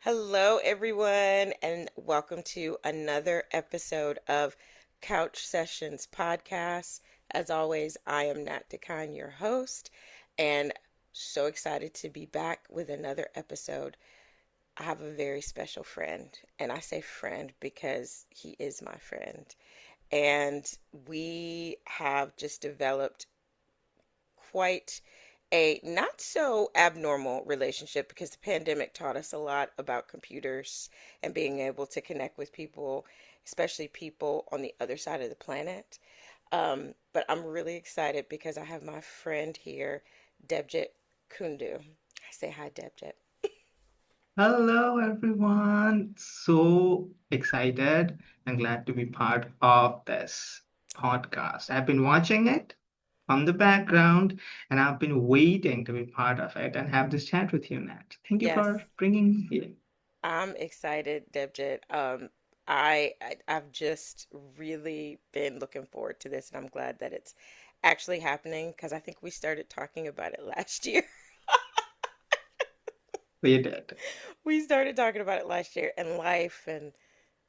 Hello, everyone, and welcome to another episode of Couch Sessions Podcast. As always, I am Nat DeKine, your host, and so excited to be back with another episode. I have a very special friend, and I say friend because he is my friend. And we have just developed quite a not so abnormal relationship because the pandemic taught us a lot about computers and being able to connect with people, especially people on the other side of the planet. But I'm really excited because I have my friend here, Debjit Kundu. I say hi, Debjit. Hello, everyone. So excited and glad to be part of this podcast. I've been watching it on the background and I've been waiting to be part of it and have this chat with you, Nat. Thank you Yes, for bringing me here. I'm excited, Debjit. I've just really been looking forward to this, and I'm glad that it's actually happening because I think we started talking about it last year. We did. We started talking about it last year, and life and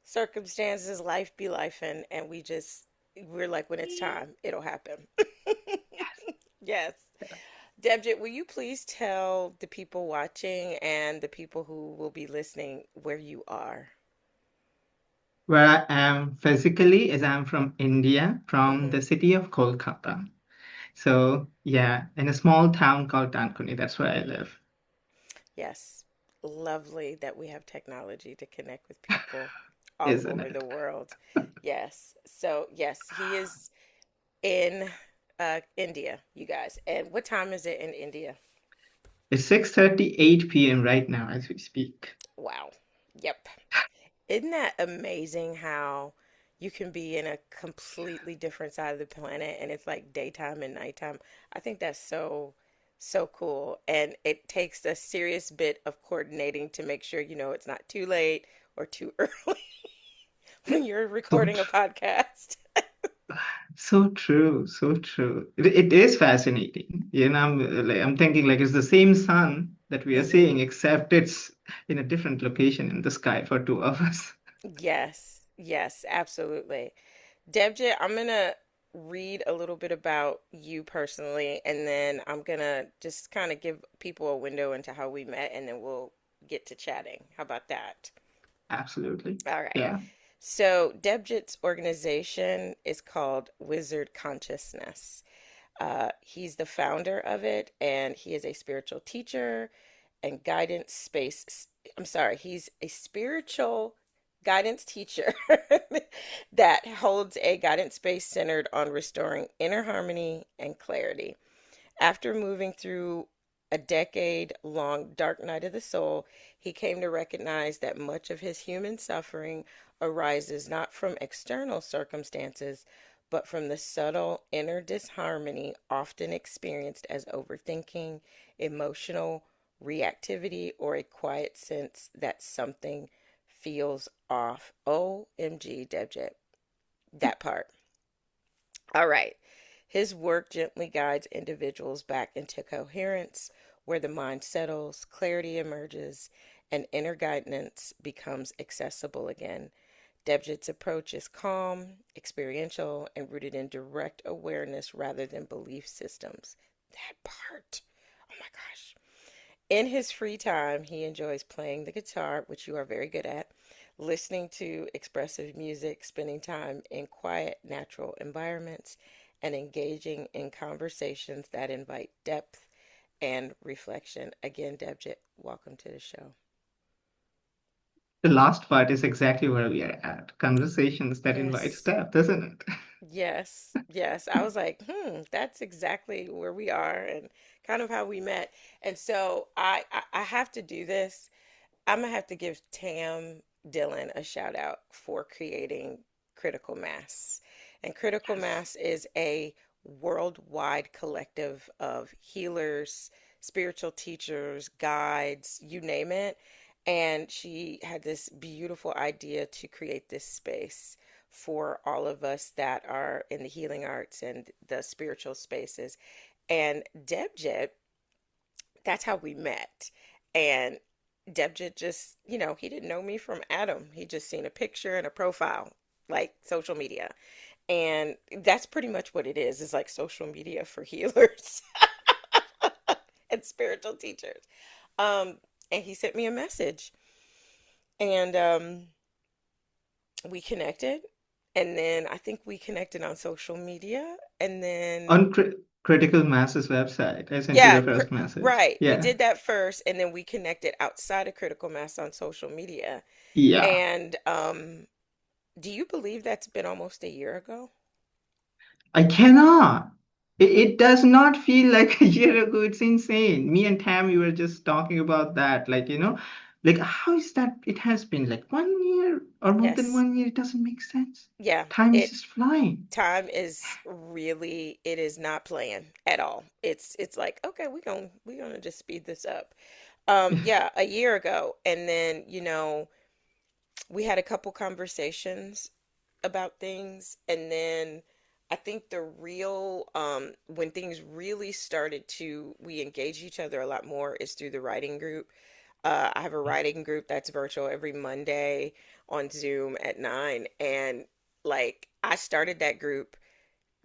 circumstances, life be life, and we're like, when it's time, it'll happen. Yes. Debjit, will you please tell the people watching and the people who will be listening where you are? Where I am physically is I'm from India, from Hmm. the city of Kolkata. So, yeah, in a small town called Dankuni. That's where I live, Yes. Lovely that we have technology to connect with people all isn't over the it? world. Yes. So, yes, he is in India, you guys. And what time is it in India? It's 6:38 p.m. right now as we speak. Wow. Yep. Isn't that amazing how you can be in a completely different side of the planet and it's like daytime and nighttime? I think that's so cool. And it takes a serious bit of coordinating to make sure it's not too late or too early when you're So recording a podcast. So true, so true. It is fascinating. I'm thinking like it's the same sun that we are Hmm. seeing, except it's in a different location in the sky for two of us. Yes, yes, absolutely. Debjit, I'm gonna read a little bit about you personally, and then I'm gonna just kind of give people a window into how we met, and then we'll get to chatting. How about that? Absolutely. All right. Yeah. So, Debjit's organization is called Wizard Consciousness. He's the founder of it, and he is a spiritual teacher and guidance space. I'm sorry, he's a spiritual guidance teacher that holds a guidance space centered on restoring inner harmony and clarity. After moving through a decade long dark night of the soul, he came to recognize that much of his human suffering arises not from external circumstances, but from the subtle inner disharmony often experienced as overthinking, emotional reactivity, or a quiet sense that something feels off. OMG, Debjet. That part. All right. His work gently guides individuals back into coherence, where the mind settles, clarity emerges, and inner guidance becomes accessible again. Debjit's approach is calm, experiential, and rooted in direct awareness rather than belief systems. That part. Oh my gosh. In his free time, he enjoys playing the guitar, which you are very good at, listening to expressive music, spending time in quiet, natural environments, and engaging in conversations that invite depth and reflection. Again, Debjit, welcome to the show. The last part is exactly where we are at. Conversations that invite Yes. depth, isn't it? Yes, yes. I was like, that's exactly where we are and kind of how we met. And so I have to do this. I'm gonna have to give Tam Dillon a shout out for creating Critical Mass. And Critical Yes. Mass is a worldwide collective of healers, spiritual teachers, guides, you name it. And she had this beautiful idea to create this space for all of us that are in the healing arts and the spiritual spaces. And Debjet, that's how we met. And Debjit just, he didn't know me from Adam. He just seen a picture and a profile, like social media. And that's pretty much what it is. It's like social media for healers and spiritual teachers. Um, and he sent me a message, and we connected. And then I think we connected on social media. And then, On Critical Mass's website, I sent you yeah, the first message. right. We Yeah. did that first, and then we connected outside of Critical Mass on social media. Yeah. And do you believe that's been almost a year ago? I cannot. It does not feel like a year ago. It's insane. Me and Tammy were just talking about that. Like how is that? It has been like 1 year or more than Yes. 1 year. It doesn't make sense. Yeah. Time is It just flying. time is really, it is not playing at all. It's like, okay, we're gonna just speed this up. Yeah, a year ago. And then, we had a couple conversations about things, and then I think the real when things really started to we engage each other a lot more is through the writing group. I have a writing group that's virtual every Monday on Zoom at 9, and like I started that group.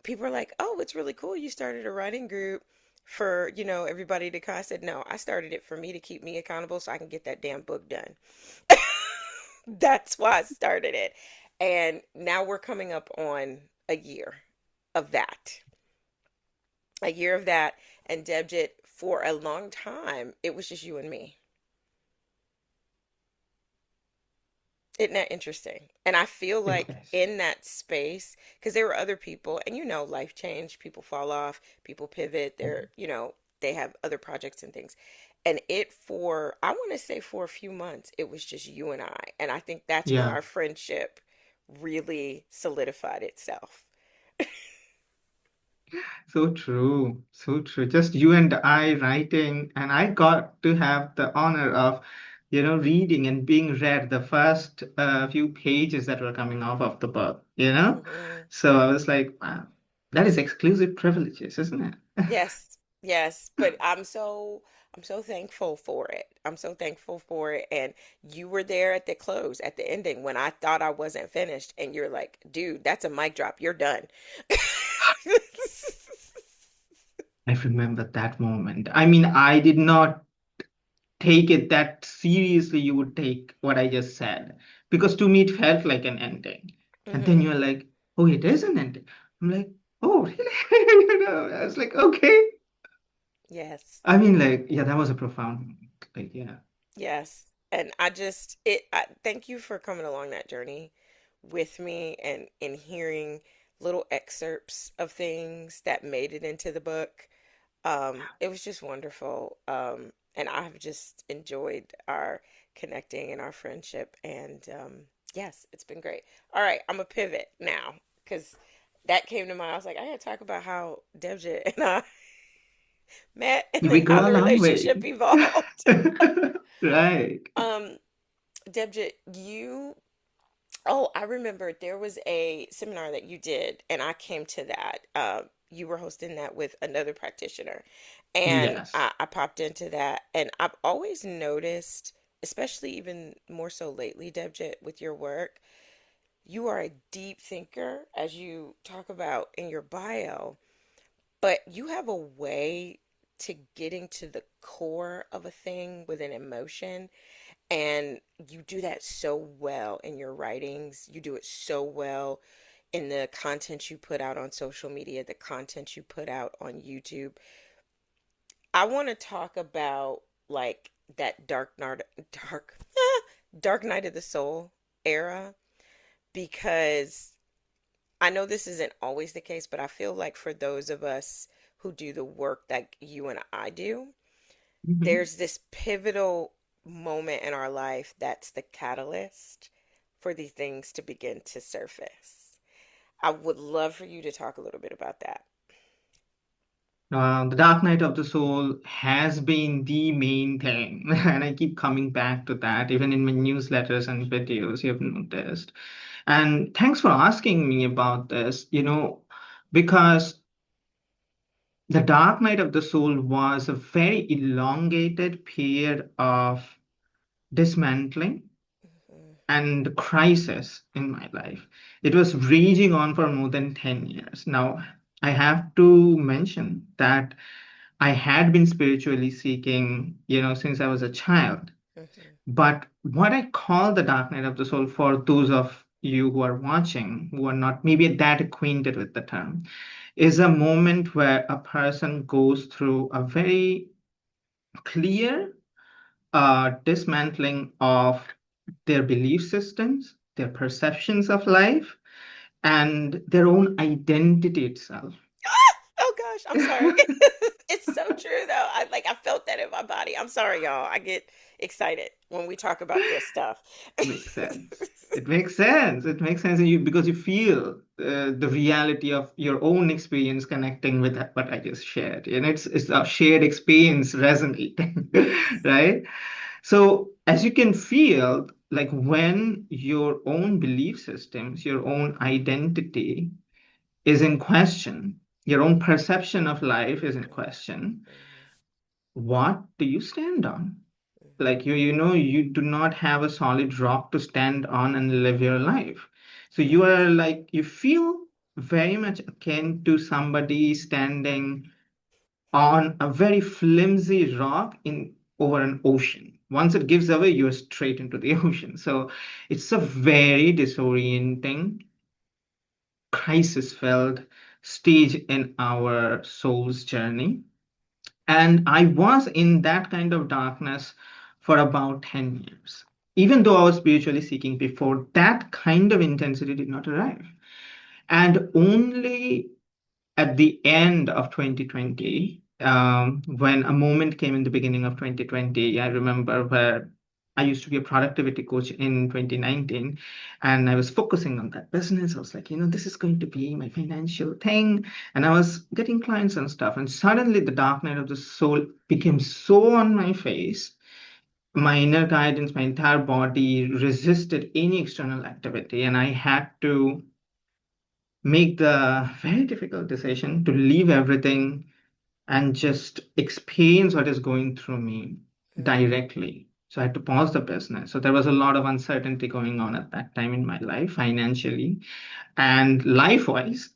People are like, "Oh, it's really cool you started a writing group for, everybody to come." I said, "No, I started it for me to keep me accountable so I can get that damn book done." That's why I started it. And now we're coming up on a year of that. A year of that. And Debjit, for a long time, it was just you and me. Isn't that interesting? And I feel It like is. in that space, because there were other people, and life change, people fall off, people pivot, they have other projects and things. And I want to say for a few months, it was just you and I. And I think that's when Yeah. our friendship really solidified itself. So true. So true. Just you and I writing, and I got to have the honor of, reading and being read the first few pages that were coming off of the book. Hmm. So I was like, wow, that is exclusive privileges, isn't it? Yes, yes, but I'm so thankful for it. I'm so thankful for it. And you were there at the close, at the ending, when I thought I wasn't finished, and you're like, "Dude, that's a mic drop. You're done." I remember that moment. I mean, I did not take it that seriously you would take what I just said. Because to me, it felt like an ending. And then Hmm. you're like, oh, it is an ending. I'm like, oh, really? I was like, okay. Yes. I mean, like, yeah, that was a profound moment. Like, yeah. Yes. And thank you for coming along that journey with me, and hearing little excerpts of things that made it into the book. It was just wonderful. And I've just enjoyed our connecting and our friendship. And yes, it's been great. All right, I'm a pivot now because that came to mind. I was like, I gotta talk about how Debjit and I met, and We then how go a the long way. relationship evolved. Right. um, Debjit, oh, I remember there was a seminar that you did, and I came to that. You were hosting that with another practitioner, and Yes. I popped into that. And I've always noticed, especially even more so lately, Debjit, with your work, you are a deep thinker, as you talk about in your bio, but you have a way to getting to the core of a thing with an emotion, and you do that so well in your writings. You do it so well in the content you put out on social media, the content you put out on YouTube. I want to talk about like that dark dark night of the soul era, because I know this isn't always the case, but I feel like for those of us who do the work that you and I do, Mhm. there's this pivotal moment in our life that's the catalyst for the things to begin to surface. I would love for you to talk a little bit about that. The Dark Night of the Soul has been the main thing, and I keep coming back to that, even in my newsletters and videos, you have noticed. And thanks for asking me about this, because the Dark Night of the Soul was a very elongated period of dismantling, Mhm. and crisis in my life. It was raging on for more than 10 years. Now, I have to mention that I had been spiritually seeking, since I was a child. Mhm. But what I call the dark night of the soul, for those of you who are watching, who are not maybe that acquainted with the term, is a moment where a person goes through a very clear dismantling of their belief systems, their perceptions of life, and their own identity itself. Oh gosh, I'm sorry. It's so true though. I felt that in my body. I'm sorry, y'all. I get excited when we talk about this stuff. Makes sense. It makes sense. It makes sense, because you feel the reality of your own experience connecting with what I just shared. It's a shared experience resonating, Yes. right? So as you can feel, like when your own belief systems, your own identity is in question, your own perception of life is in question, Mhm. what do you stand on? Mhm. Like you do not have a solid rock to stand on and live your life. So you Right. are like, you feel very much akin to somebody standing on a very flimsy rock in over an ocean. Once it gives away, you're straight into the ocean. So it's a very disorienting, crisis filled stage in our soul's journey. And I was in that kind of darkness for about 10 years. Even though I was spiritually seeking before, that kind of intensity did not arrive. And only at the end of 2020, when a moment came in the beginning of 2020, I remember where I used to be a productivity coach in 2019, and I was focusing on that business. I was like, this is going to be my financial thing. And I was getting clients and stuff. And suddenly the dark night of the soul became so on my face. My inner guidance, my entire body resisted any external activity. And I had to make the very difficult decision to leave everything and just experience what is going through me Mhm. directly. So I had to pause the business. So there was a lot of uncertainty going on at that time in my life, financially and life wise,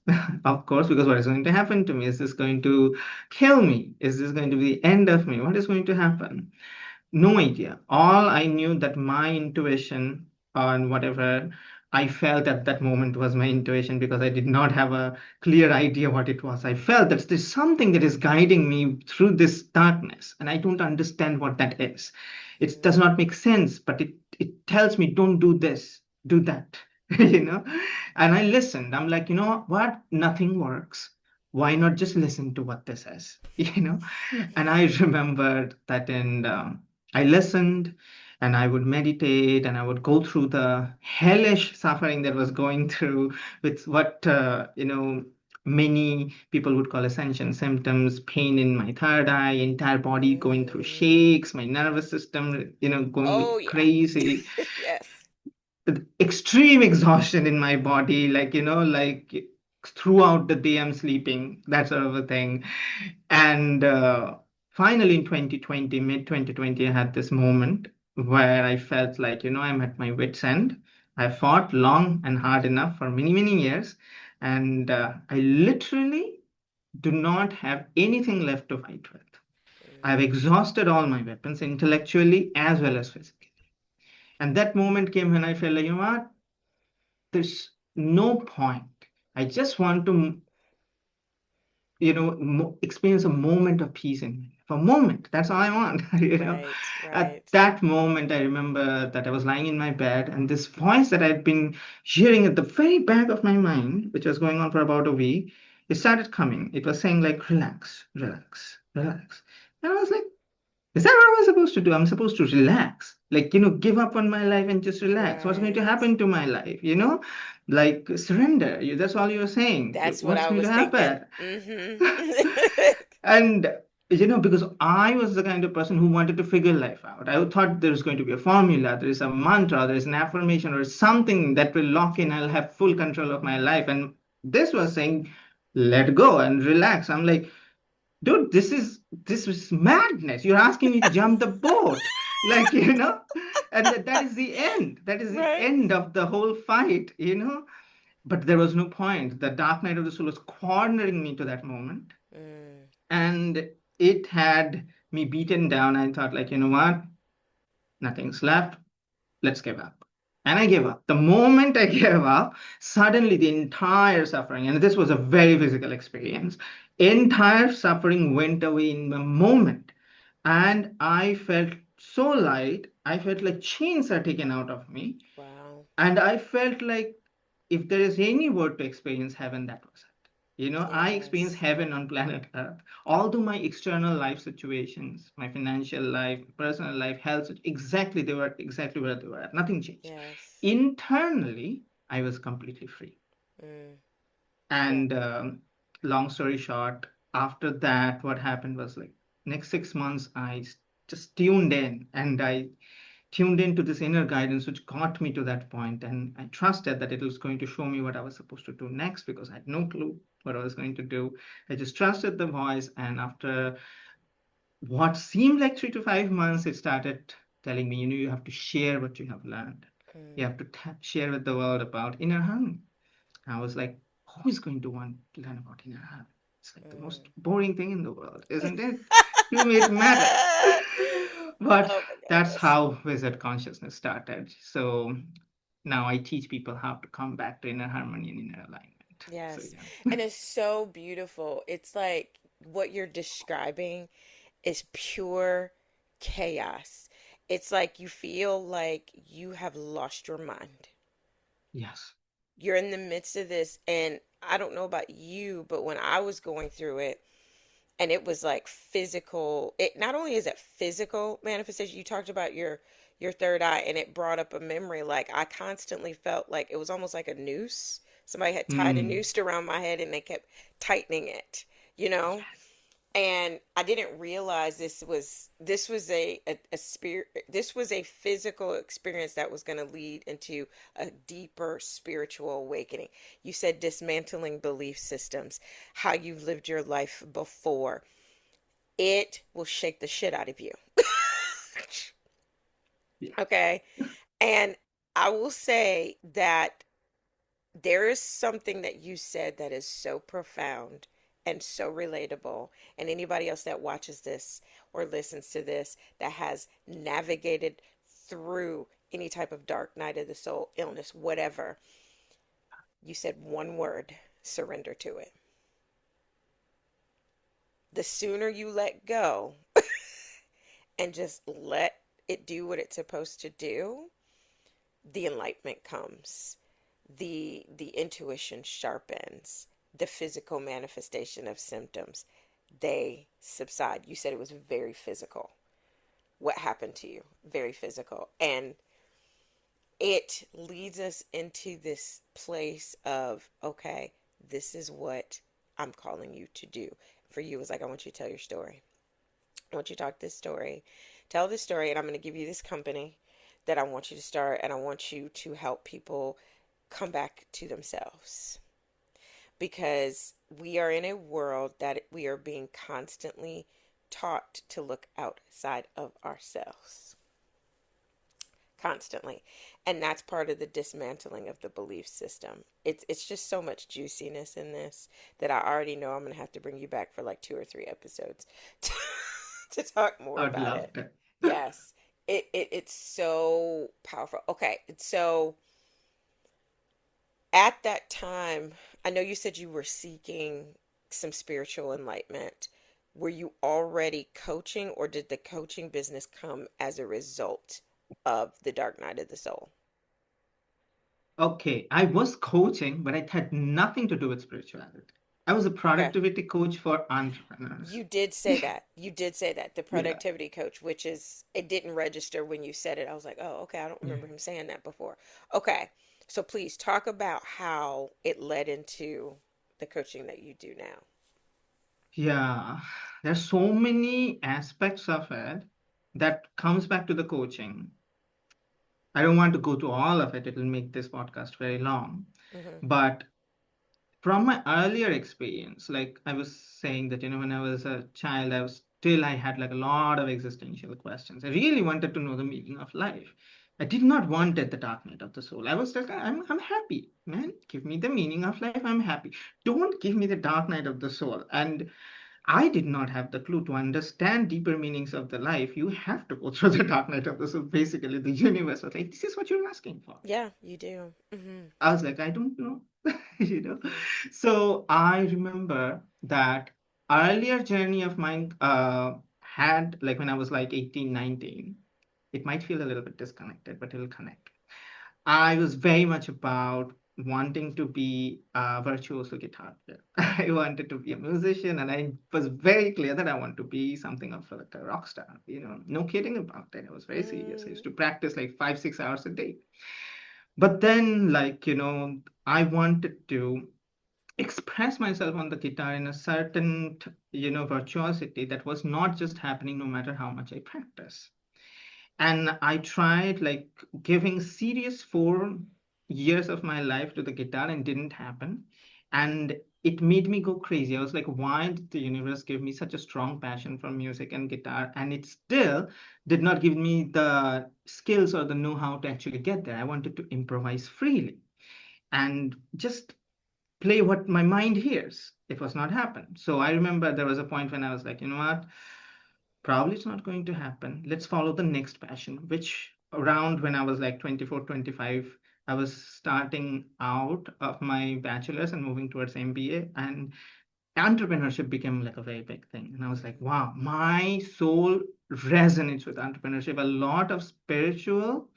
of course, because what is going to happen to me? Is this going to kill me? Is this going to be the end of me? What is going to happen? No idea. All I knew that my intuition on whatever I felt at that moment was my intuition, because I did not have a clear idea what it was. I felt that there's something that is guiding me through this darkness, and I don't understand what that is. It does Mhm. not make sense, but it tells me, don't do this, do that, you know? And I listened. I'm like, what? Nothing works. Why not just listen to what this is, And I remembered that I listened, and I would meditate, and I would go through the hellish suffering that was going through with what, many people would call ascension symptoms, pain in my third eye, entire body going through Mm. shakes, my nervous system, Oh going yeah. crazy, Yes. extreme exhaustion in my body, like throughout the day I'm sleeping, that sort of a thing. And finally, in 2020, mid 2020, I had this moment where I felt like, I'm at my wit's end. I fought long and hard enough for many, many years. And I literally do not have anything left to fight with. I've Mm. exhausted all my weapons intellectually as well as physically. And that moment came when I felt like, what? There's no point. I just want to experience a moment of peace in my life. A moment, that's all I Mhm. want. Right. At Right. that moment, I remember that I was lying in my bed, and this voice that I'd been hearing at the very back of my mind, which was going on for about a week, it started coming. It was saying like, relax, relax, relax. And I was like, is that what I'm supposed to do? I'm supposed to relax, like, give up on my life and just relax. What's going to Right. happen to my life? Like surrender. That's all you're saying. That's what What's I going to was thinking. happen? Mhm. And because I was the kind of person who wanted to figure life out. I thought there's going to be a formula, there's a mantra, there's an affirmation or something that will lock in. I'll have full control of my life. And this was saying, let go and relax. I'm like, dude, this is madness. You're asking me to jump the boat, like, and that is the end. That is the Right? end of the whole fight. But there was no point. The dark night of the soul was cornering me to that moment, Mm, and it had me beaten down. I thought, like, you know what? Nothing's left. Let's give up. And I gave up. The moment I gave up, suddenly the entire suffering, and this was a very physical experience, entire suffering went away in a moment. And I felt so light. I felt like chains are taken out of me. wow. And I felt like if there is any word to experience heaven, that was it. I experienced Yes. heaven on planet Earth. Although my external life situations, my financial life, personal life, health, exactly they were exactly where they were at. Nothing changed. Yes. Internally, I was completely free. Mm, yeah. And long story short, after that, what happened was like next 6 months, just tuned in and I tuned into this inner guidance which got me to that point, and I trusted that it was going to show me what I was supposed to do next because I had no clue what I was going to do. I just trusted the voice, and after what seemed like 3 to 5 months, it started telling me, you have to share what you have learned. You Mm, have to share with the world about inner harmony. I was like, who is going to want to learn about inner harmony? It's like the most mm. boring thing in the world, isn't it? You made matter. But Oh my that's goodness. how Wizard Consciousness started. So now I teach people how to come back to inner harmony and inner alignment. So Yes. yeah. And it's so beautiful. It's like what you're describing is pure chaos. It's like you feel like you have lost your mind. Yes. You're in the midst of this, and I don't know about you, but when I was going through it, and it was like physical, it not only is it physical manifestation, you talked about your third eye, and it brought up a memory. Like I constantly felt like it was almost like a noose. Somebody had tied a Mm, noose around my head and they kept tightening it, you know? And I didn't realize this was a spirit, this was a physical experience that was going to lead into a deeper spiritual awakening. You said dismantling belief systems, how you've lived your life before. It will shake the shit out of you. yeah. Okay. And I will say that there is something that you said that is so profound and so relatable. And anybody else that watches this or listens to this that has navigated through any type of dark night of the soul, illness, whatever, you said one word: surrender to it. The sooner you let go and just let it do what it's supposed to do, the enlightenment comes, the intuition sharpens, the physical manifestation of symptoms, they subside. You said it was very physical. What happened to you? Very physical. And it leads us into this place of, okay, this is what I'm calling you to do. For you, it was like, I want you to tell your story. I want you to talk this story. Tell this story, and I'm going to give you this company that I want you to start, and I want you to help people come back to themselves, because we are in a world that we are being constantly taught to look outside of ourselves constantly, and that's part of the dismantling of the belief system. It's just so much juiciness in this that I already know I'm going to have to bring you back for like 2 or 3 episodes to, to talk more I'd about love it. that. Yes, it's so powerful. Okay, so at that time, I know you said you were seeking some spiritual enlightenment. Were you already coaching, or did the coaching business come as a result of the dark night of the soul? Okay, I was coaching, but it had nothing to do with spirituality. I was a Okay. productivity coach for entrepreneurs. You did say that. You did say that. The Yeah. productivity coach, which is, it didn't register when you said it. I was like, oh, okay. I don't Yeah. remember him saying that before. Okay. So please talk about how it led into the coaching that you do now. Yeah, there's so many aspects of it that comes back to the coaching. I don't want to go to all of it. It'll make this podcast very long. Mm-hmm. But from my earlier experience, like I was saying that, when I was a child, I had like a lot of existential questions. I really wanted to know the meaning of life. I did not want it, the dark night of the soul. I was like, I'm happy, man. Give me the meaning of life. I'm happy. Don't give me the dark night of the soul. And I did not have the clue to understand deeper meanings of the life. You have to go through the dark night of the soul. Basically, the universe was like, this is what you're asking for. Yeah, you do. Mm-hmm. I was like, I don't know, you know. Mm-hmm. So I remember that earlier journey of mine had like when I was like 18, 19. It might feel a little bit disconnected, but it'll connect. I was very much about wanting to be a virtuoso guitar player. I wanted to be a musician, and I was very clear that I want to be something of like a rock star. No kidding about it. I was very serious. I used Mm. to practice like 5, 6 hours a day. But then, like, I wanted to express myself on the guitar in a certain, virtuosity that was not just happening no matter how much I practice. And I tried like giving serious 4 years of my life to the guitar and didn't happen. And it made me go crazy. I was like, why did the universe give me such a strong passion for music and guitar? And it still did not give me the skills or the know-how to actually get there. I wanted to improvise freely and just play what my mind hears. It was not happen. So I remember there was a point when I was like, you know what? Probably it's not going to happen. Let's follow the next passion, which around when I was like 24, 25, I was starting out of my bachelor's and moving towards MBA, and entrepreneurship became like a very big thing. And I was like, Mm. wow, my soul resonates with entrepreneurship. A lot of spiritual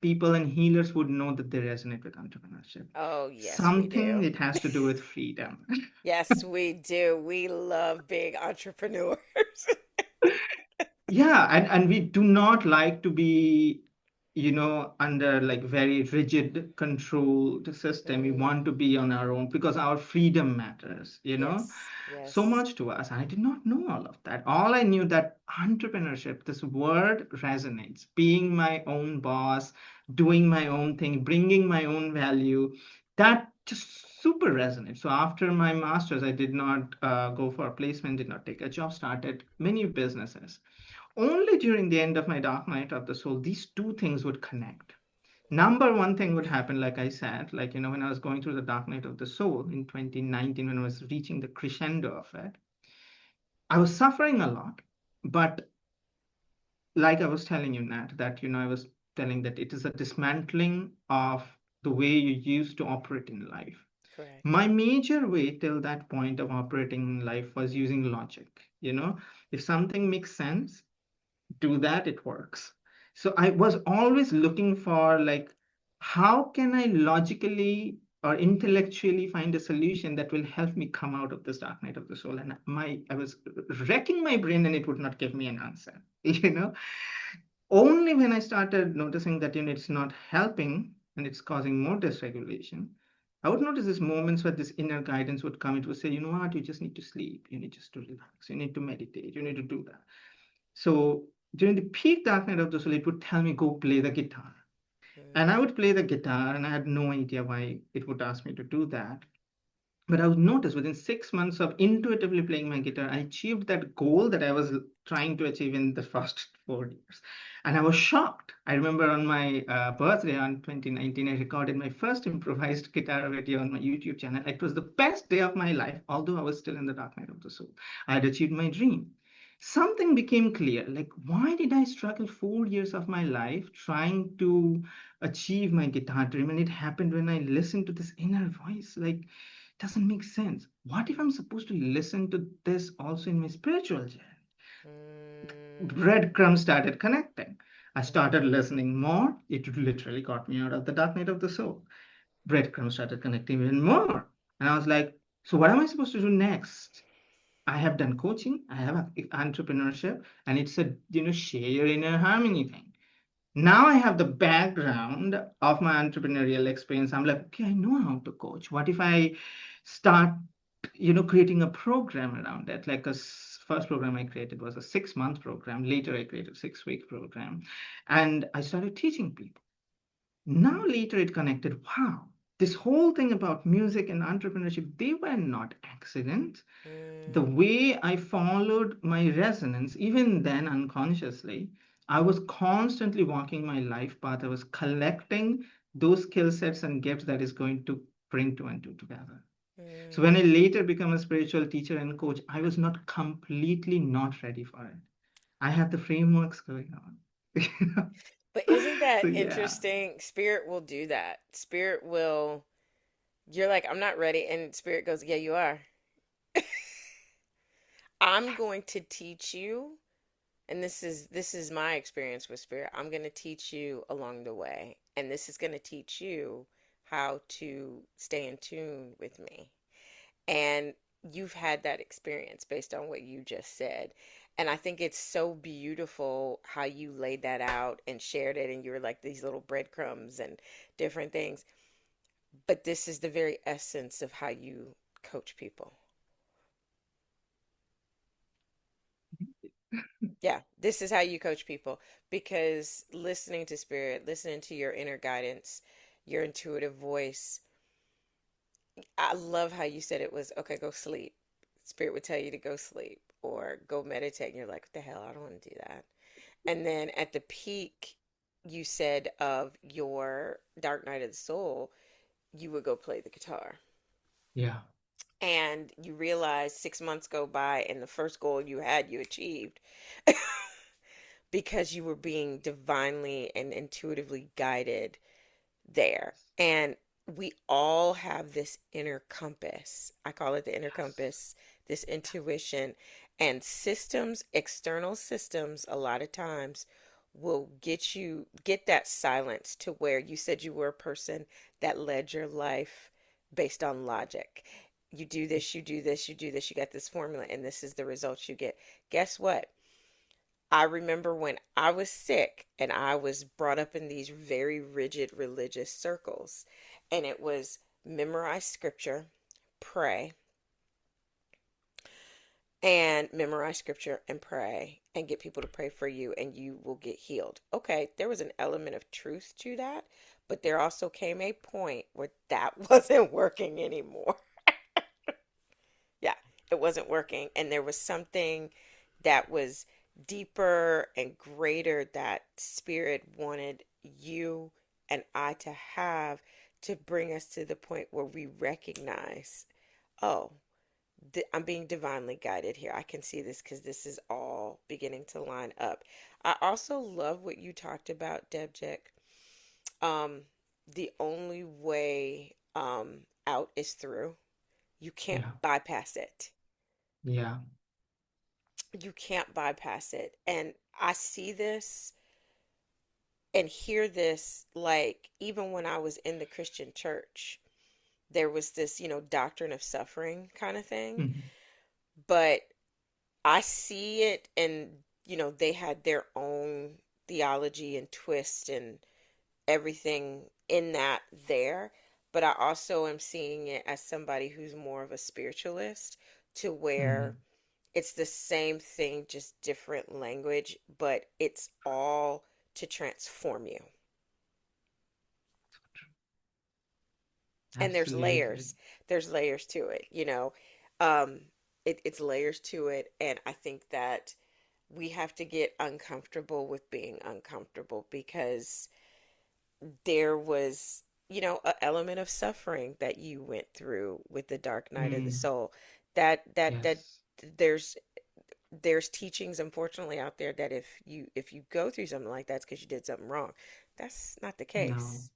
people and healers would know that they resonate with entrepreneurship. Oh, yes, we Something do. it has to do with freedom. Yes, we do. We love being entrepreneurs. Yeah, and we do not like to be, under like very rigid controlled system. We want Mm. to be on our own because our freedom matters, Yes, so yes. much to us. I did not know all of that. All I knew that entrepreneurship, this word resonates, being my own boss, doing my own thing, bringing my own value, that just super resonates. So after my master's, I did not go for a placement, did not take a job, started many businesses. Only during the end of my dark night of the soul, these two things would connect. Number one thing would happen, like I said, like, when I was going through the dark night of the soul in 2019, when I was reaching the crescendo of it, I was suffering a lot. But like I was telling you, Nat, that, I was telling that it is a dismantling of the way you used to operate in life. Correct. My major way till that point of operating in life was using logic. If something makes sense, do that, it works. So I was always looking for like, how can I logically or intellectually find a solution that will help me come out of this dark night of the soul? And I was wrecking my brain and it would not give me an answer. Only when I started noticing that, it's not helping and it's causing more dysregulation, I would notice these moments where this inner guidance would come. It would say, you know what, you just need to sleep, you need just to relax, you need to meditate, you need to do that. So during the peak dark night of the soul, it would tell me, go play the guitar. And I Mm. would play the guitar, and I had no idea why it would ask me to do that. But I would notice within 6 months of intuitively playing my guitar, I achieved that goal that I was trying to achieve in the first 4 years. And I was shocked. I remember on my birthday on 2019, I recorded my first improvised guitar video on my YouTube channel. It was the best day of my life, although I was still in the dark night of the soul. I had achieved my dream. Something became clear, like, why did I struggle 4 years of my life trying to achieve my guitar dream? And it happened when I listened to this inner voice. Like, doesn't make sense. What if I'm supposed to listen to this also in my spiritual journey? Mm. Breadcrumbs started connecting. I started Mm-hmm. listening more. It literally got me out of the dark night of the soul. Breadcrumbs started connecting even more. And I was like, so what am I supposed to do next? I have done coaching, I have entrepreneurship, and it's a share your inner harmony thing. Now I have the background of my entrepreneurial experience. I'm like, okay, I know how to coach. What if I start, creating a program around it? Like first program I created was a 6 month program. Later I created a 6 week program, and I started teaching people. Now later it connected. Wow, this whole thing about music and entrepreneurship, they were not accidents. The Mm, way I followed my resonance, even then unconsciously, I was constantly walking my life path. I was collecting those skill sets and gifts that is going to bring two and two together. So when I mm. later become a spiritual teacher and coach, I was not completely not ready for it. I had the frameworks going on. But isn't So that yeah, interesting? Spirit will do that. Spirit will, you're like, I'm not ready. And Spirit goes, yeah, you are. I'm going to teach you. And this is my experience with Spirit. I'm going to teach you along the way. And this is going to teach you how to stay in tune with me. And you've had that experience based on what you just said. And I think it's so beautiful how you laid that out and shared it. And you were like these little breadcrumbs and different things. But this is the very essence of how you coach people. Yeah, this is how you coach people because listening to spirit, listening to your inner guidance, your intuitive voice. I love how you said it was okay, go sleep. Spirit would tell you to go sleep or go meditate. And you're like, what the hell? I don't want to do that. And then at the peak, you said of your dark night of the soul, you would go play the guitar. yeah, And you realize 6 months go by and the first goal you had, you achieved because you were being divinely and intuitively guided there. And we all have this inner compass. I call it the inner yes, compass, this intuition. And systems, external systems, a lot of times will get that silence to where you said you were a person that led your life based on logic. You do this, you do this, you do this, you got this formula, and this is the results you get. Guess what? I remember when I was sick and I was brought up in these very rigid religious circles, and it was memorize scripture, pray, and memorize scripture and pray, and get people to pray for you, and you will get healed. Okay, there was an element of truth to that, but there also came a point where that wasn't working anymore. Yeah, it wasn't working. And there was something that was deeper and greater that spirit wanted you and I to have to bring us to the point where we recognize, oh, I'm being divinely guided here. I can see this because this is all beginning to line up. I also love what you talked about, Debjit. Um, the only way out is through. You can't yeah, bypass it. yeah, You can't bypass it. And I see this and hear this like even when I was in the Christian church, there was this, doctrine of suffering kind of thing. mhm, But I see it and, they had their own theology and twist and everything in that there. But I also am seeing it as somebody who's more of a spiritualist to where mhm. it's the same thing, just different language, but it's all to transform you. And there's Absolutely. layers. There's layers to it. Um, it's layers to it, and I think that we have to get uncomfortable with being uncomfortable because there was, an element of suffering that you went through with the dark night of the Mm, soul. That yes. there's there's teachings unfortunately out there that if you go through something like that, it's because you did something wrong. That's not the No, case.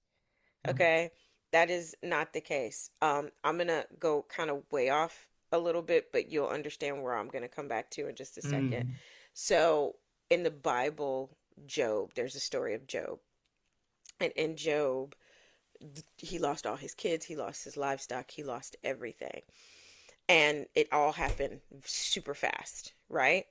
no. Okay, that is not the case. I'm gonna go kind of way off a little bit, but you'll understand where I'm gonna come back to in just a second. Mm, So in the Bible, Job, there's a story of Job, and in Job, he lost all his kids, he lost his livestock, he lost everything, and it all happened super fast, right?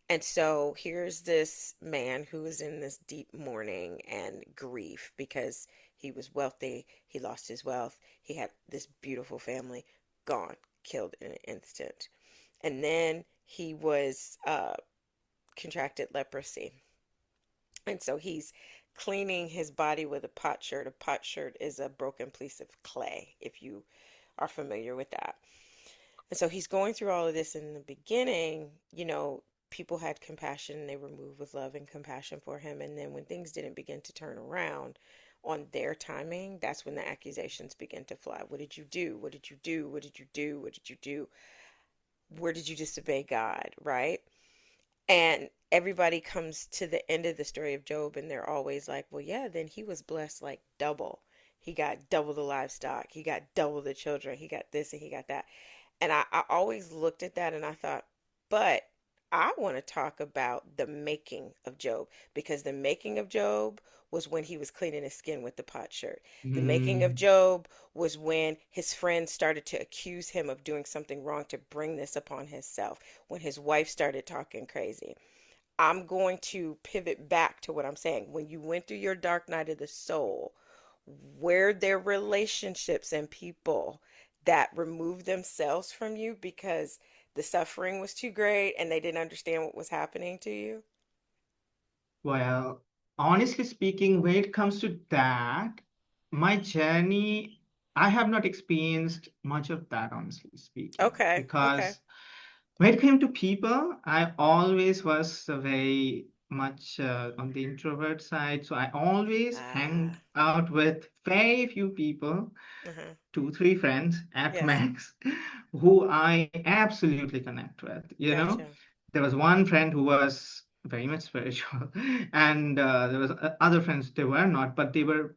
And so here's this man who is in this deep mourning and grief because he was wealthy, he lost his wealth, he had this beautiful family, gone, killed in an instant. And then he was contracted leprosy. And so he's cleaning his body with a potsherd. A potsherd is a broken piece of clay, if you are familiar with that. And so he's going through all of this in the beginning, people had compassion and they were moved with love and compassion for him. And then when things didn't begin to turn around on their timing, that's when the accusations begin to fly. What did you do? What did you do? What did you do? What did you do? Where did you disobey God? Right? And everybody comes to the end of the story of Job and they're always like, well, yeah, then he was blessed like double. He got double the livestock. He got double the children. He got this and he got that. And I always looked at that and I thought, but I want to talk about the making of Job because the making of Job was when he was cleaning his skin with the potsherd. The making of Mm. Job was when his friends started to accuse him of doing something wrong to bring this upon himself, when his wife started talking crazy. I'm going to pivot back to what I'm saying. When you went through your dark night of the soul, were there relationships and people that removed themselves from you because the suffering was too great and they didn't understand what was happening to you? Well, honestly speaking, when it comes to that, my journey, I have not experienced much of that, honestly speaking, Okay, okay. because when it came to people, I always was very much on the introvert side. So I always hang Ah, out with very few people, uh-huh. two, three friends at Yes, max, who I absolutely connect with. gotcha. There was one friend who was very much spiritual, and there was other friends they were not, but they were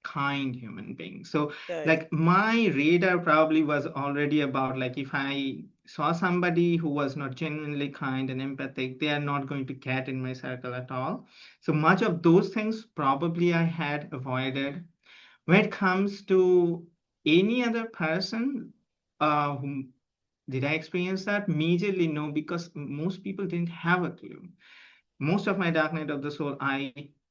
kind human beings. So, Good. like my radar probably was already about like if I saw somebody who was not genuinely kind and empathic, they are not going to get in my circle at all. So much of those things probably I had avoided when it comes to any other person, whom did I experience that? Majorly, no, because most people didn't have a clue. Most of my dark night of the soul,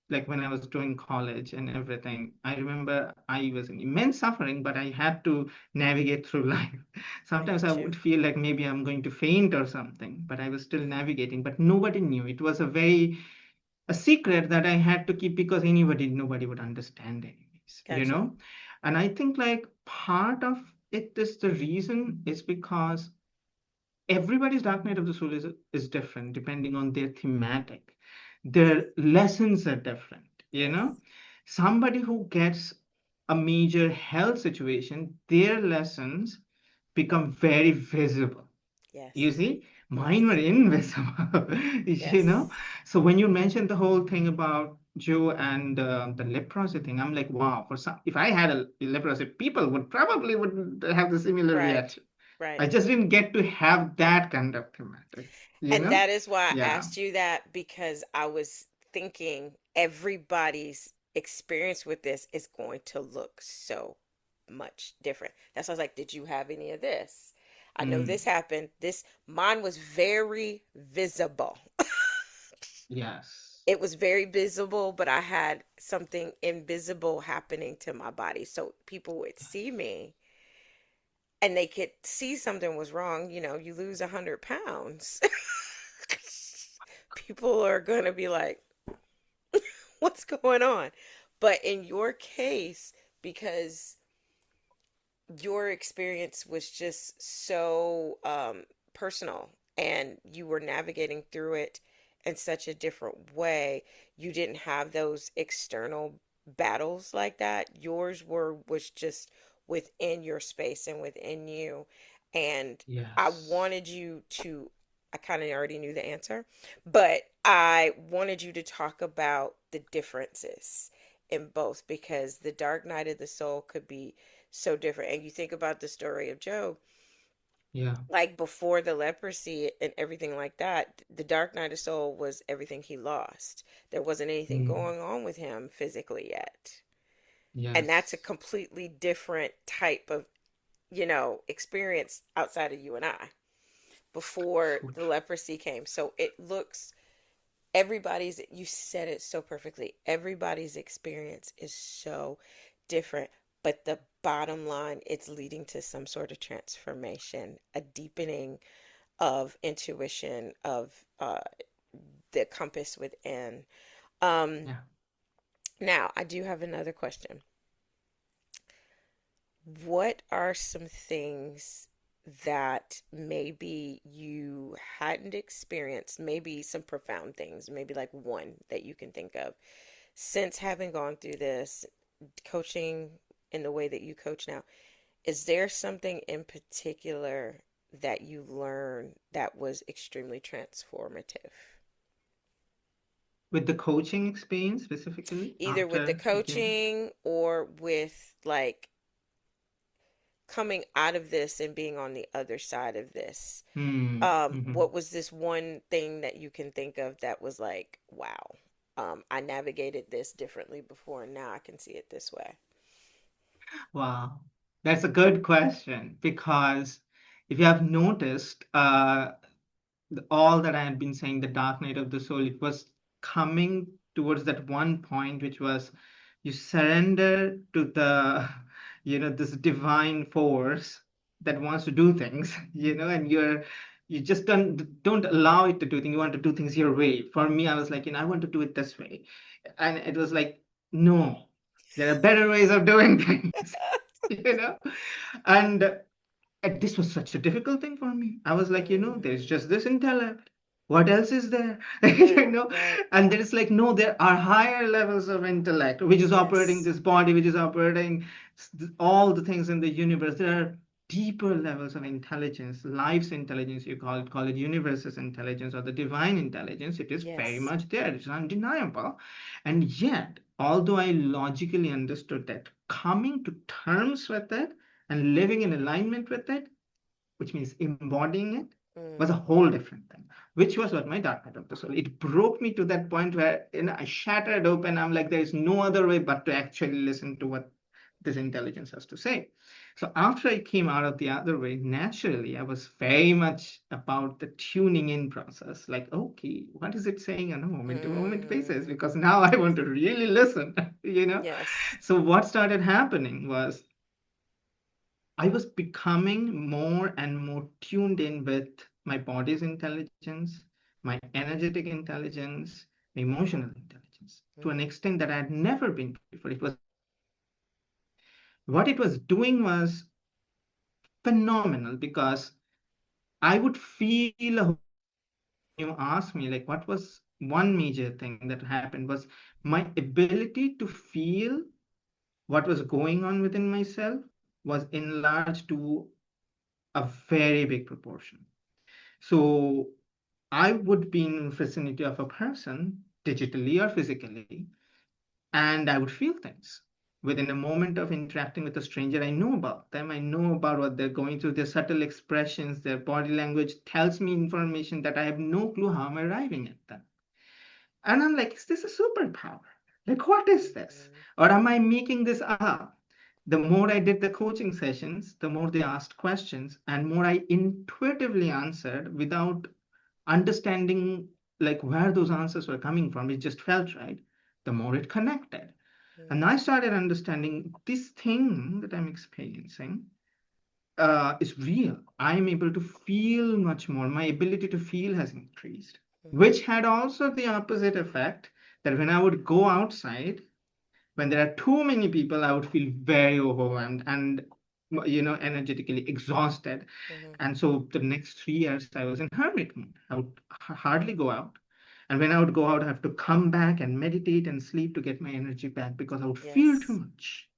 like when I was doing college and everything, I remember I was in immense suffering, but I had to navigate through life. I Sometimes I get you. would feel like maybe I'm going to faint or something, but I was still Hmm. navigating, but nobody knew. It was a secret that I had to keep because nobody would understand anyways. Gotcha. And I think like part of it is the reason is because everybody's dark night of the soul is different depending on their thematic. Yes, Their lessons are different. yes, Somebody who gets a major health situation, their lessons become very visible. You yes, see, yes, mine were invisible, you know. yes. So when you mentioned the whole thing about Joe and the leprosy thing, I'm like, wow. For some, if I had a leprosy, people would have the similar Right, reaction. I right. just didn't get to have that kind of thematic, you And know? that is why I Yeah, asked you that because I was thinking everybody's experience with this is going to look so much different. That's why I was like, did you have any of this? I know this mm, happened. This mine was very visible. yes, It was very visible, but I had something invisible happening to my body. So people would see me and they could see something was wrong. You lose 100 pounds. People are going to be like, what's going on? But in your case, because your experience was just so personal and you were navigating through it in such a different way, you didn't have those external battles like that. Yours was just within your space and within you. And I yes, wanted you to, I kind of already knew the answer, but I wanted you to talk about the differences in both because the dark night of the soul could be so different. And you think about the story of Job, yeah, like before the leprosy and everything like that, the dark night of soul was everything he lost. There wasn't anything mm, going on with him physically yet. And that's a yes, completely different type of, experience outside of you and I before so the true. leprosy came. So it looks everybody's, you said it so perfectly, everybody's experience is so different, but the bottom line, it's leading to some sort of transformation, a deepening of intuition, of the compass within. um Yeah, Now, I do have another question. What are some things that maybe you hadn't experienced, maybe some profound things, maybe like one that you can think of since having gone through this coaching in the way that you coach now? Is there something in particular that you learned that was extremely transformative? With the coaching experience specifically Either with the after it came. coaching or with like coming out of this and being on the other side of this. Hmm. What was this one thing that you can think of that was like, wow, I navigated this differently before and now I can see it this way? Wow, that's a good question because if you have noticed, all that I had been saying, the dark night of the soul, it was coming towards that one point, which was you surrender to the, this divine force that wants to do things, and you just don't allow it to do things. You want to do things your way. For me, I was like, I want to do it this way, and it was like, no, there are better ways of doing things, you know, and this was such a difficult thing for me. I was like, there's Mm, just this intellect. What else is there? right, right. And there is like, no, there are higher levels of intellect, which is operating Yes, this body, which is operating all the things in the universe. There are deeper levels of intelligence, life's intelligence, you call it universe's intelligence or the divine intelligence. It is very yes. much there. It's undeniable. And yet, although I logically understood that, coming to terms with it and living in alignment with it, which means embodying it, was a Mm, whole different thing, which was what my dark night of the soul. It broke me to that point where I shattered open. I'm like, there is no other way but to actually listen to what this intelligence has to say. So after I came out of the other way, naturally, I was very much about the tuning in process. Like, okay, what is it saying on a moment to moment basis? mm, Because now I want yes, to really listen, you know? yes. So what started happening was I was becoming more and more tuned in with my body's intelligence, my energetic intelligence, my emotional intelligence to an Mm, extent that I had never been before. It was what it was doing was phenomenal because I would feel a you ask me like what was one major thing that happened was my ability to feel what was going on within myself was enlarged to a very big proportion. So I would be in vicinity of a person digitally or physically, and I would feel things. Within a moment of interacting with a stranger, I know about them. I know about what they're going through, their subtle expressions, their body language tells me information that I have no clue how I'm arriving at them. And I'm like, is this a superpower? Like, what is this? mm, Or am I making this up? The more I did the coaching sessions, the more they asked questions and more I intuitively answered without understanding like where those answers were coming from. It just felt right. The more it connected. And mm, I started understanding this thing that I'm experiencing is real. I'm able to feel much more. My ability to feel has increased, mm, which had also the opposite effect that when I would go outside, when there are too many people, I would feel very overwhelmed and energetically exhausted. mm, And so the next 3 years, I was in hermit mode. I would hardly go out. And when I would go out, I have to come back and meditate and sleep to get my energy back because I would feel too yes, much.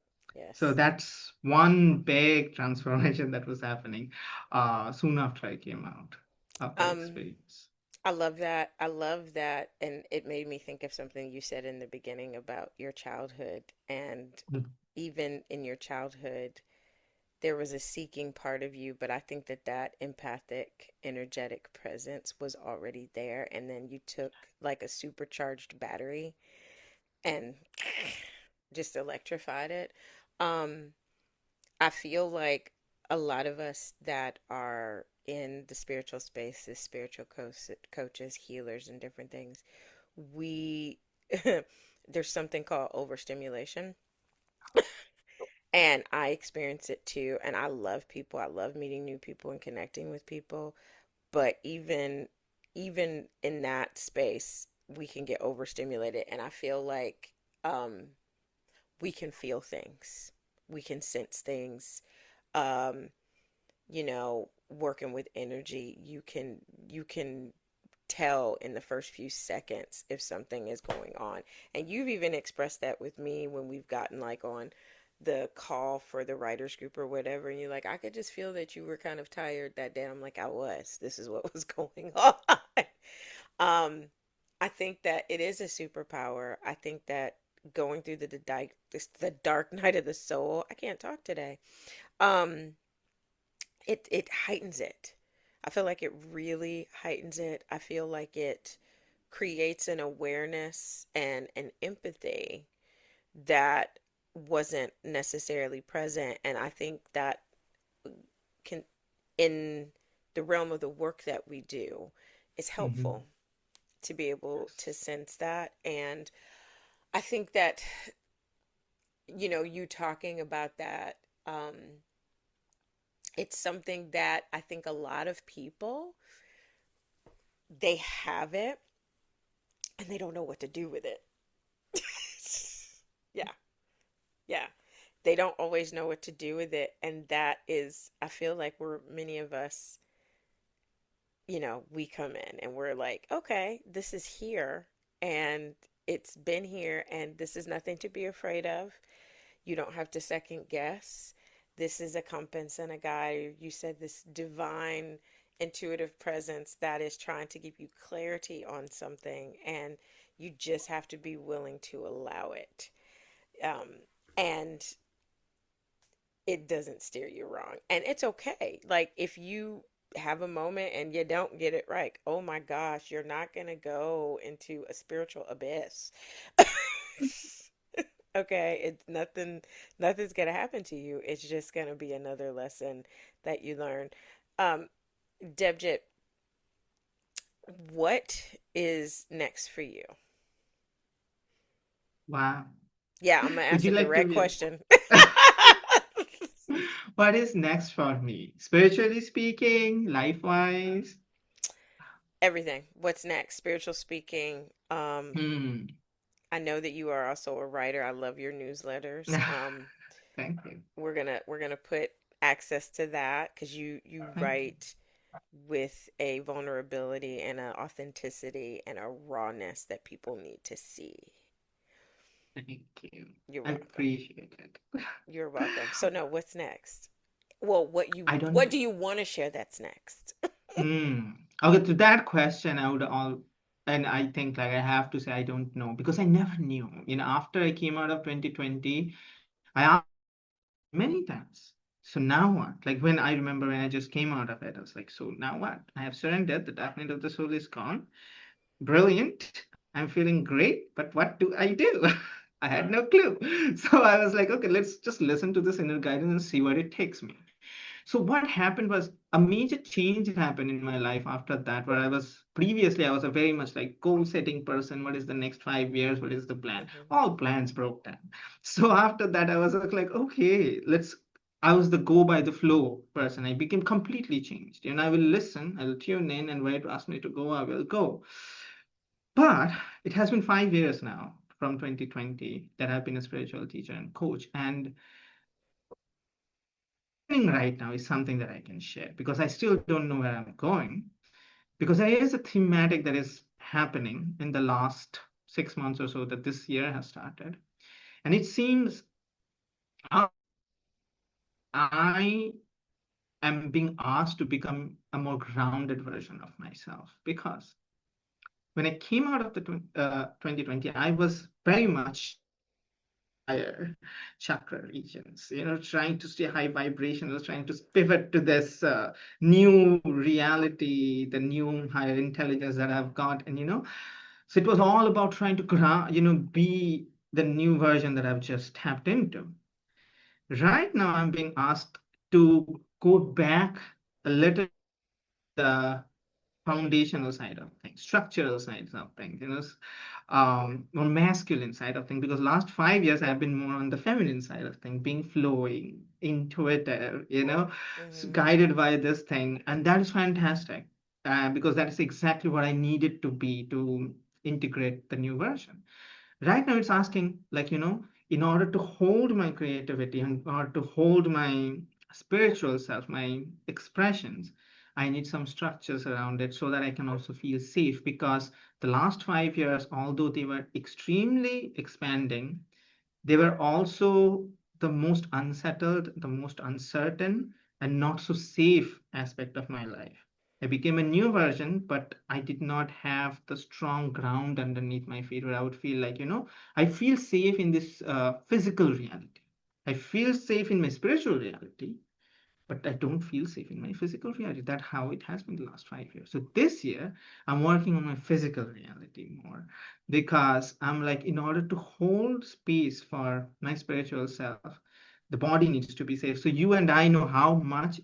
So yes. that's one big transformation that was happening soon after I came out of that Um, experience. I love that. I love that. And it made me think of something you said in the beginning about your childhood. And even in your childhood, there was a seeking part of you, but I think that that empathic, energetic presence was already there. And then you took like a supercharged battery and just electrified it. Um, I feel like a lot of us that are in the spiritual space, as spiritual coaches, healers, and different things, we there's something called overstimulation, and I experience it too. And I love people. I love meeting new people and connecting with people. But even in that space, we can get overstimulated, and I feel like um, we can feel things, we can sense things. Um, Working with energy, you can tell in the first few seconds if something is going on. And you've even expressed that with me when we've gotten like on the call for the writers group or whatever, and you're like, I could just feel that you were kind of tired that day. I'm like, I was. This is what was going on. um, I think that it is a superpower. I think that going through the dark night of the soul. I can't talk today. Um, it heightens it. I feel like it really heightens it. I feel like it creates an awareness and an empathy that wasn't necessarily present. And I think that can, in the realm of the work that we do, is Hmm. helpful to be able to Yes. sense that. And I think that, you talking about that, um, it's something that I think a lot of people, they have it and they don't know what to do with it. Yeah, yeah. They don't always know what to do with it. And that is, I feel like we're many of us, we come in and we're like, okay, this is here and it's been here and this is nothing to be afraid of. You don't have to second guess. This is a compass and a guide. You said this divine intuitive presence that is trying to give you clarity on something, and you just have to be willing to allow it. Um, and it doesn't steer you wrong. And it's okay. Like, if you have a moment and you don't get it right, oh my gosh, you're not going to go into a spiritual abyss. Okay, it's nothing's gonna happen to you. It's just gonna be another lesson that you learn. Um, Debjit, what is next for you? Wow. Yeah, I'm gonna Would ask you a like to direct hear? question. What is next for me? Spiritually speaking, life-wise? Everything. What's next? Spiritual speaking. Hmm. I know that you are also a writer. I love your newsletters. Thank you. We're gonna put access to that because you Thank you. write with a vulnerability and an authenticity and a rawness that people need to see. Thank you. You're I welcome. appreciate it. You're welcome. So no, what's next? Well, I don't what know. do you want to share that's next? Hmm. Okay, to that question, I would all, and I think like I have to say I don't know because I never knew. After I came out of 2020, I asked many times. So now what? Like when I remember when I just came out of it, I was like, so now what? I have surrendered. The dark night of the soul is gone. Brilliant. I'm feeling great, but what do I do? I had no clue. So I was like, okay, let's just listen to this inner guidance and see where it takes me. So what happened was a major change happened in my life after that, where I was a very much like goal setting person. What is the next 5 years? What is the plan? Hmm. All plans broke down. So after that, I was like, okay, I was the go by the flow person. I became completely changed. I will listen, I will tune in, and where it asks me to go, I will go. But it has been 5 years now from 2020 that I've been a spiritual teacher and coach. And right now is something that I can share because I still don't know where I'm going. Because there is a thematic that is happening in the last 6 months or so that this year has started. And it seems I am being asked to become a more grounded version of myself. Because when I came out of the 2020, I was very much higher chakra regions, trying to stay high vibrational, trying to pivot to this new reality, the new higher intelligence that I've got. And, so it was all about trying to, be the new version that I've just tapped into. Right now, I'm being asked to go back a little the foundational side of things, structural sides of things, more masculine side of things. Because last 5 years I've been more on the feminine side of things, being flowing, intuitive, Hmm. guided by this thing, and that is fantastic. Because that is exactly what I needed to be to integrate the new version. Right now, it's asking, like, in order to hold my creativity and in order to hold my spiritual self, my expressions, I need some structures around it so that I can also feel safe. Because the last 5 years, although they were extremely expanding, they were also the most unsettled, the most uncertain, and not so safe aspect of my life. I became a new version, but I did not have the strong ground underneath my feet where I would feel like, I feel safe in this physical reality. I feel safe in my spiritual reality, but I don't feel safe in my physical reality. That's how it has been the last 5 years. So this year, I'm working on my physical reality more because I'm like, in order to hold space for my spiritual self, the body needs to be safe. So you and I know how much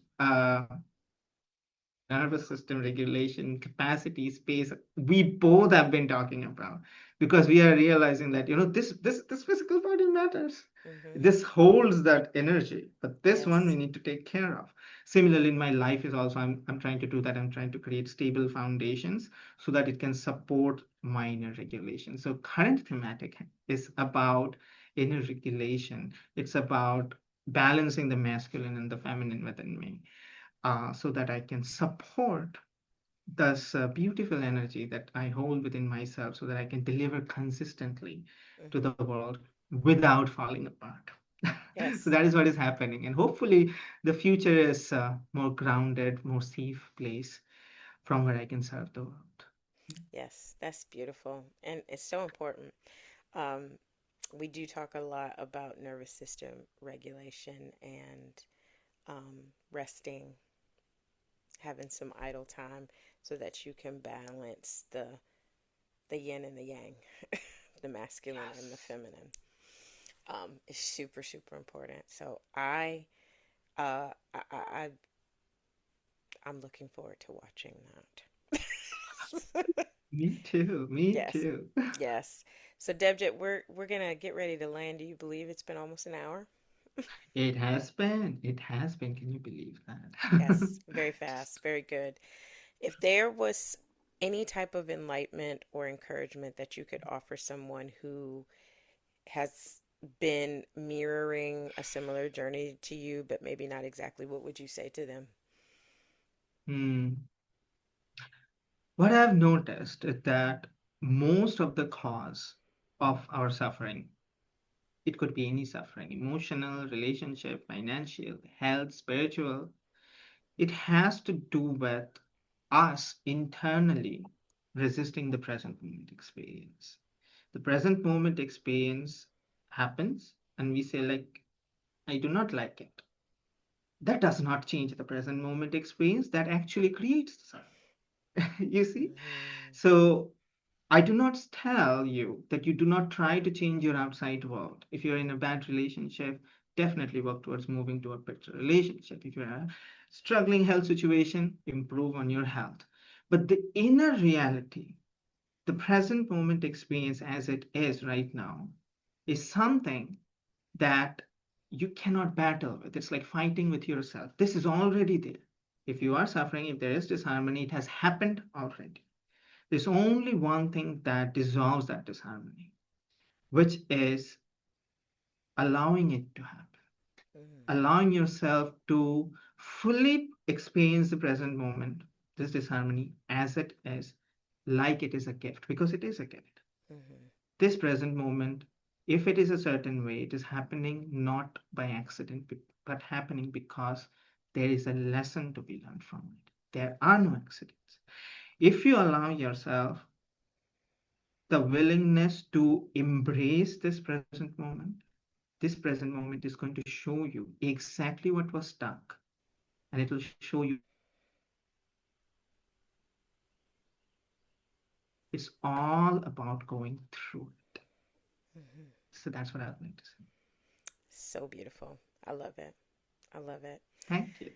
nervous system regulation, capacity, space, we both have been talking about because we are realizing that this physical body matters. Mm-hmm. This holds that energy, but this one we Yes. need to take care of. Similarly, in my life is also I'm trying to do that. I'm trying to create stable foundations so that it can support my inner regulation. So current thematic is about inner regulation. It's about balancing the masculine and the feminine within me so that I can support this beautiful energy that I hold within myself so that I can deliver consistently to Mm-hmm. the world without falling apart. So Yes. that is what is happening. And hopefully, the future is more grounded, more safe place from where I can serve the world. Yes. That's beautiful. And it's so important. Um, we do talk a lot about nervous system regulation and resting, having some idle time so that you can balance the yin and the yang, the masculine and the Yes. feminine. Is super super important. So I I'm looking forward to watching that. Me too. Me Yes, too. yes. So Debjit, we're gonna get ready to land. Do you believe it's been almost an hour? It has been. It has been. Can you believe that? Yes, very fast, very good. If there was any type of enlightenment or encouragement that you could offer someone who has been mirroring a similar journey to you, but maybe not exactly, what would you say to them? Hmm. What I've noticed is that most of the cause of our suffering, it could be any suffering, emotional, relationship, financial, health, spiritual, it has to do with us internally resisting the present moment experience. The present moment experience happens, and we say, like, I do not like it. That does not change the present moment experience, that actually creates the suffering. You see? Mm-hmm. So I do not tell you that you do not try to change your outside world. If you're in a bad relationship, definitely work towards moving to a better relationship. If you're in a struggling health situation, improve on your health. But the inner reality, the present moment experience as it is right now, is something that you cannot battle with. It's like fighting with yourself. This is already there. If you are suffering, if there is disharmony, it has happened already. There's only one thing that dissolves that disharmony, which is allowing it to happen, Mm-hmm. allowing yourself to fully experience the present moment, this disharmony, as it is, like it is a gift, because it is a gift. Mm-hmm. This present moment, if it is a certain way, it is happening not by accident, but happening because there is a lesson to be learned from it. There are no accidents. If you allow yourself the willingness to embrace this present moment is going to show you exactly what was stuck, and it will show you it's all about going through it. Mm-hmm. So that's what I would like to say. So beautiful. I love it. I love it. Thank you.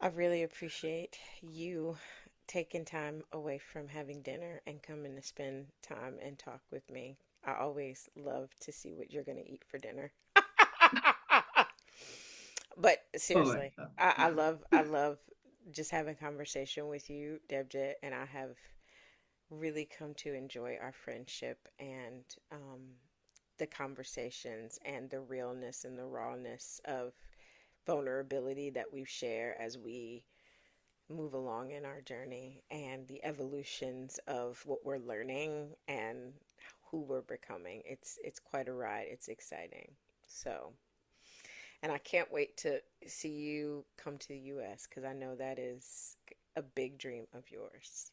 I really appreciate you taking time away from having dinner and coming to spend time and talk with me. I always love to see what you're going to eat for dinner. But Oh, seriously, I love just having conversation with you, Debjit, and I have really come to enjoy our friendship and the conversations and the realness and the rawness of vulnerability that we share as we move along in our journey and the evolutions of what we're learning and who we're becoming. It's quite a ride. It's exciting. So, and I can't wait to see you come to the US because I know that is a big dream of yours.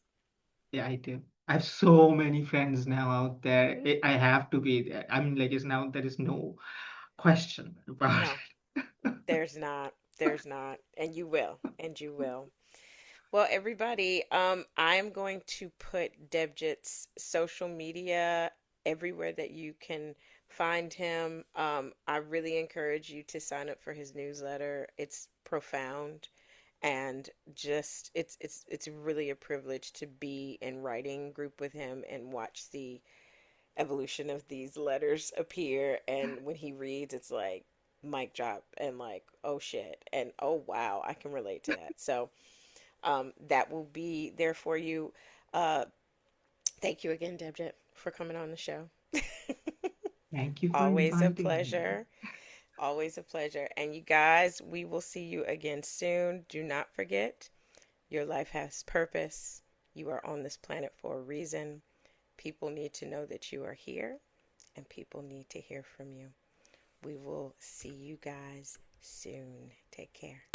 Yeah, I do. I have so many friends now out there. I have to be there. I mean, like, it's now there is no question about No, there's not. There's not. And you will. And you will. Well, everybody, I am going to put Debjit's social media everywhere that you can find him. I really encourage you to sign up for his newsletter. It's profound and just it's really a privilege to be in writing group with him and watch the evolution of these letters appear. And when he reads, it's like mic drop and like, oh shit, and oh wow, I can relate to that. So that will be there for you. Uh, Thank you again, Debjit, for coming on the show. Thank you for Always a inviting me. pleasure. Always a pleasure. And you guys, we will see you again soon. Do not forget, your life has purpose. You are on this planet for a reason. People need to know that you are here, and people need to hear from you. We will see you guys soon. Take care.